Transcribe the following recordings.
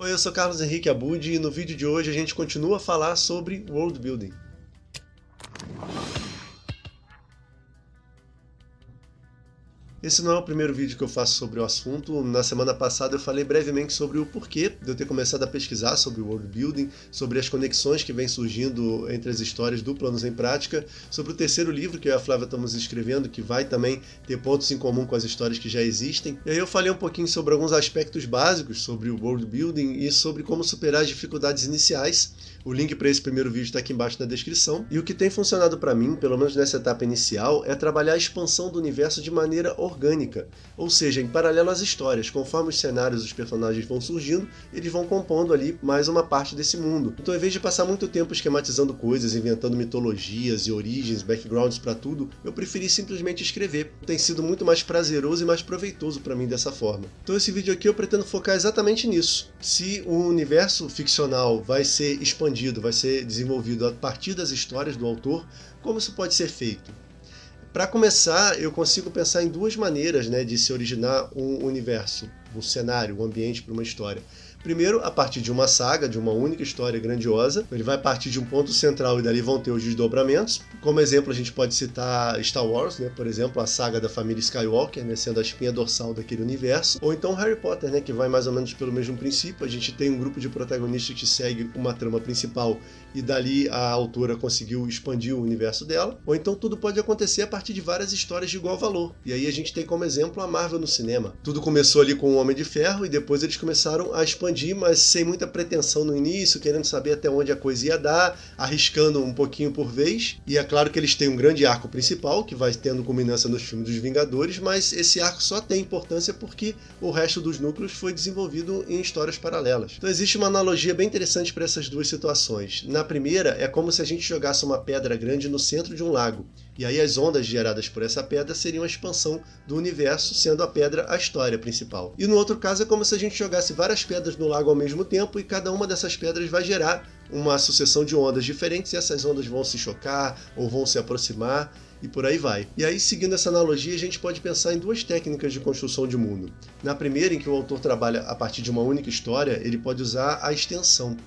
Oi, eu sou Carlos Henrique Abud e no vídeo de hoje a gente continua a falar sobre World Building. Esse não é o primeiro vídeo que eu faço sobre o assunto. Na semana passada eu falei brevemente sobre o porquê de eu ter começado a pesquisar sobre o world building, sobre as conexões que vêm surgindo entre as histórias do Planos em Prática, sobre o terceiro livro que eu e a Flávia estamos escrevendo, que vai também ter pontos em comum com as histórias que já existem. E aí eu falei um pouquinho sobre alguns aspectos básicos sobre o world building e sobre como superar as dificuldades iniciais. O link para esse primeiro vídeo está aqui embaixo na descrição. E o que tem funcionado para mim, pelo menos nessa etapa inicial, é trabalhar a expansão do universo de maneira orgânica, ou seja, em paralelo às histórias. Conforme os cenários dos personagens vão surgindo, eles vão compondo ali mais uma parte desse mundo. Então, em vez de passar muito tempo esquematizando coisas, inventando mitologias e origens, backgrounds para tudo, eu preferi simplesmente escrever. Tem sido muito mais prazeroso e mais proveitoso para mim dessa forma. Então, esse vídeo aqui eu pretendo focar exatamente nisso. Se o universo ficcional vai ser expandido, vai ser desenvolvido a partir das histórias do autor, como isso pode ser feito? Para começar, eu consigo pensar em duas maneiras, de se originar um universo, um cenário, um ambiente para uma história. Primeiro, a partir de uma saga, de uma única história grandiosa. Ele vai partir de um ponto central e dali vão ter os desdobramentos. Como exemplo, a gente pode citar Star Wars, por exemplo, a saga da família Skywalker, sendo a espinha dorsal daquele universo. Ou então Harry Potter, que vai mais ou menos pelo mesmo princípio. A gente tem um grupo de protagonistas que segue uma trama principal e dali a autora conseguiu expandir o universo dela. Ou então tudo pode acontecer a partir de várias histórias de igual valor. E aí a gente tem como exemplo a Marvel no cinema. Tudo começou ali com o Homem de Ferro e depois eles começaram a expandir, mas sem muita pretensão no início, querendo saber até onde a coisa ia dar, arriscando um pouquinho por vez. E é claro que eles têm um grande arco principal, que vai tendo culminância nos filmes dos Vingadores, mas esse arco só tem importância porque o resto dos núcleos foi desenvolvido em histórias paralelas. Então existe uma analogia bem interessante para essas duas situações. Na primeira, é como se a gente jogasse uma pedra grande no centro de um lago. E aí as ondas geradas por essa pedra seriam a expansão do universo, sendo a pedra a história principal. E no outro caso é como se a gente jogasse várias pedras no lago ao mesmo tempo e cada uma dessas pedras vai gerar uma sucessão de ondas diferentes e essas ondas vão se chocar ou vão se aproximar e por aí vai. E aí, seguindo essa analogia, a gente pode pensar em duas técnicas de construção de mundo. Na primeira, em que o autor trabalha a partir de uma única história, ele pode usar a extensão.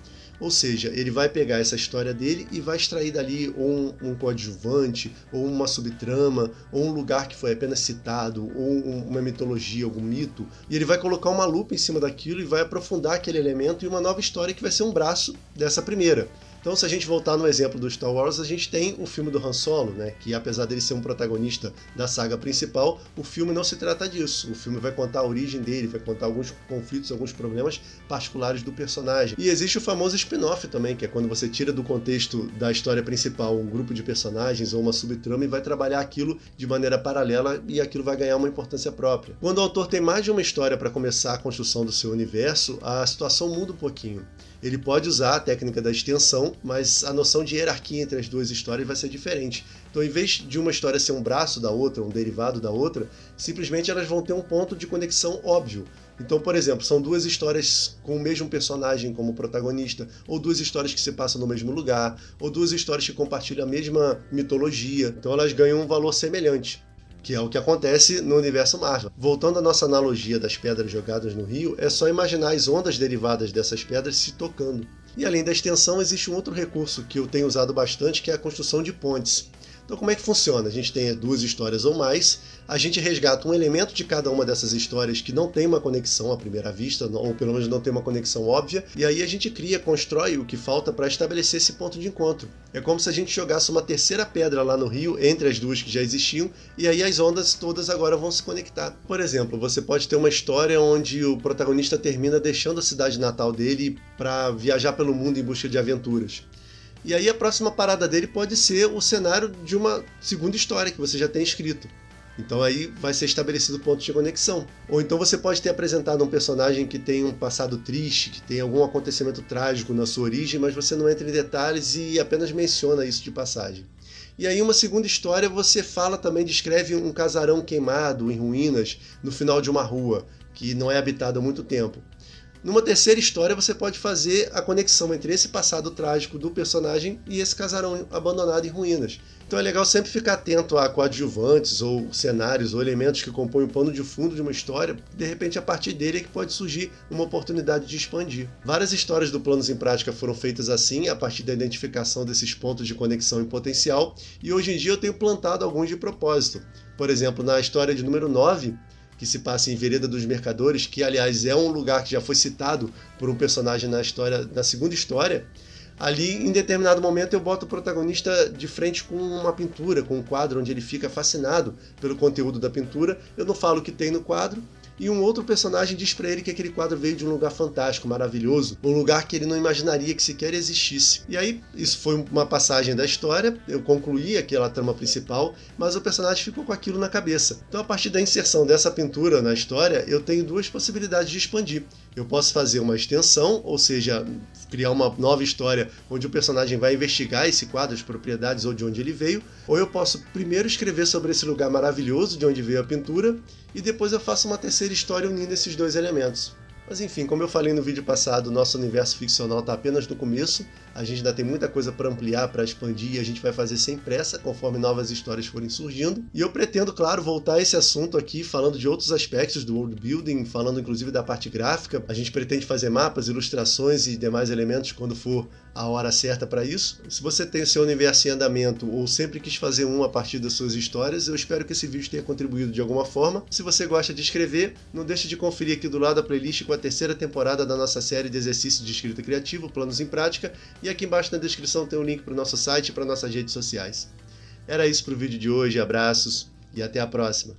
Ou seja, ele vai pegar essa história dele e vai extrair dali um coadjuvante, ou uma subtrama, ou um lugar que foi apenas citado, ou uma mitologia, algum mito, e ele vai colocar uma lupa em cima daquilo e vai aprofundar aquele elemento em uma nova história que vai ser um braço dessa primeira. Então, se a gente voltar no exemplo do Star Wars, a gente tem o filme do Han Solo, que apesar dele ser um protagonista da saga principal, o filme não se trata disso. O filme vai contar a origem dele, vai contar alguns conflitos, alguns problemas particulares do personagem. E existe o famoso spin-off também, que é quando você tira do contexto da história principal um grupo de personagens ou uma subtrama e vai trabalhar aquilo de maneira paralela e aquilo vai ganhar uma importância própria. Quando o autor tem mais de uma história para começar a construção do seu universo, a situação muda um pouquinho. Ele pode usar a técnica da extensão, mas a noção de hierarquia entre as duas histórias vai ser diferente. Então, em vez de uma história ser um braço da outra, um derivado da outra, simplesmente elas vão ter um ponto de conexão óbvio. Então, por exemplo, são duas histórias com o mesmo personagem como protagonista, ou duas histórias que se passam no mesmo lugar, ou duas histórias que compartilham a mesma mitologia. Então, elas ganham um valor semelhante, que é o que acontece no universo Marvel. Voltando à nossa analogia das pedras jogadas no rio, é só imaginar as ondas derivadas dessas pedras se tocando. E além da extensão, existe um outro recurso que eu tenho usado bastante, que é a construção de pontes. Então, como é que funciona? A gente tem duas histórias ou mais, a gente resgata um elemento de cada uma dessas histórias que não tem uma conexão à primeira vista, ou pelo menos não tem uma conexão óbvia, e aí a gente constrói o que falta para estabelecer esse ponto de encontro. É como se a gente jogasse uma terceira pedra lá no rio, entre as duas que já existiam, e aí as ondas todas agora vão se conectar. Por exemplo, você pode ter uma história onde o protagonista termina deixando a cidade natal dele para viajar pelo mundo em busca de aventuras. E aí a próxima parada dele pode ser o cenário de uma segunda história que você já tem escrito. Então aí vai ser estabelecido o ponto de conexão. Ou então você pode ter apresentado um personagem que tem um passado triste, que tem algum acontecimento trágico na sua origem, mas você não entra em detalhes e apenas menciona isso de passagem. E aí uma segunda história você fala também, descreve um casarão queimado em ruínas no final de uma rua, que não é habitado há muito tempo. Numa terceira história, você pode fazer a conexão entre esse passado trágico do personagem e esse casarão abandonado em ruínas. Então é legal sempre ficar atento a coadjuvantes, ou cenários, ou elementos que compõem o pano de fundo de uma história, de repente a partir dele é que pode surgir uma oportunidade de expandir. Várias histórias do Planos em Prática foram feitas assim, a partir da identificação desses pontos de conexão e potencial, e hoje em dia eu tenho plantado alguns de propósito. Por exemplo, na história de número 9, que se passa em Vereda dos Mercadores, que aliás é um lugar que já foi citado por um personagem na segunda história, ali em determinado momento eu boto o protagonista de frente com uma pintura, com um quadro onde ele fica fascinado pelo conteúdo da pintura. Eu não falo o que tem no quadro, e um outro personagem diz para ele que aquele quadro veio de um lugar fantástico, maravilhoso, um lugar que ele não imaginaria que sequer existisse. E aí, isso foi uma passagem da história, eu concluí aquela trama principal, mas o personagem ficou com aquilo na cabeça. Então, a partir da inserção dessa pintura na história, eu tenho duas possibilidades de expandir. Eu posso fazer uma extensão, ou seja, criar uma nova história onde o personagem vai investigar esse quadro, as propriedades ou de onde ele veio, ou eu posso primeiro escrever sobre esse lugar maravilhoso de onde veio a pintura, e depois eu faço uma terceira história unindo esses dois elementos. Mas enfim, como eu falei no vídeo passado, o nosso universo ficcional está apenas no começo, a gente ainda tem muita coisa para ampliar, para expandir, e a gente vai fazer sem pressa, conforme novas histórias forem surgindo. E eu pretendo, claro, voltar a esse assunto aqui, falando de outros aspectos do world building, falando inclusive da parte gráfica. A gente pretende fazer mapas, ilustrações e demais elementos quando for a hora certa para isso. Se você tem o seu universo em andamento ou sempre quis fazer um a partir das suas histórias, eu espero que esse vídeo tenha contribuído de alguma forma. Se você gosta de escrever, não deixe de conferir aqui do lado a playlist com a terceira temporada da nossa série de exercícios de escrita criativa, Planos em Prática, e aqui embaixo na descrição tem um link para o nosso site e para nossas redes sociais. Era isso para o vídeo de hoje, abraços e até a próxima!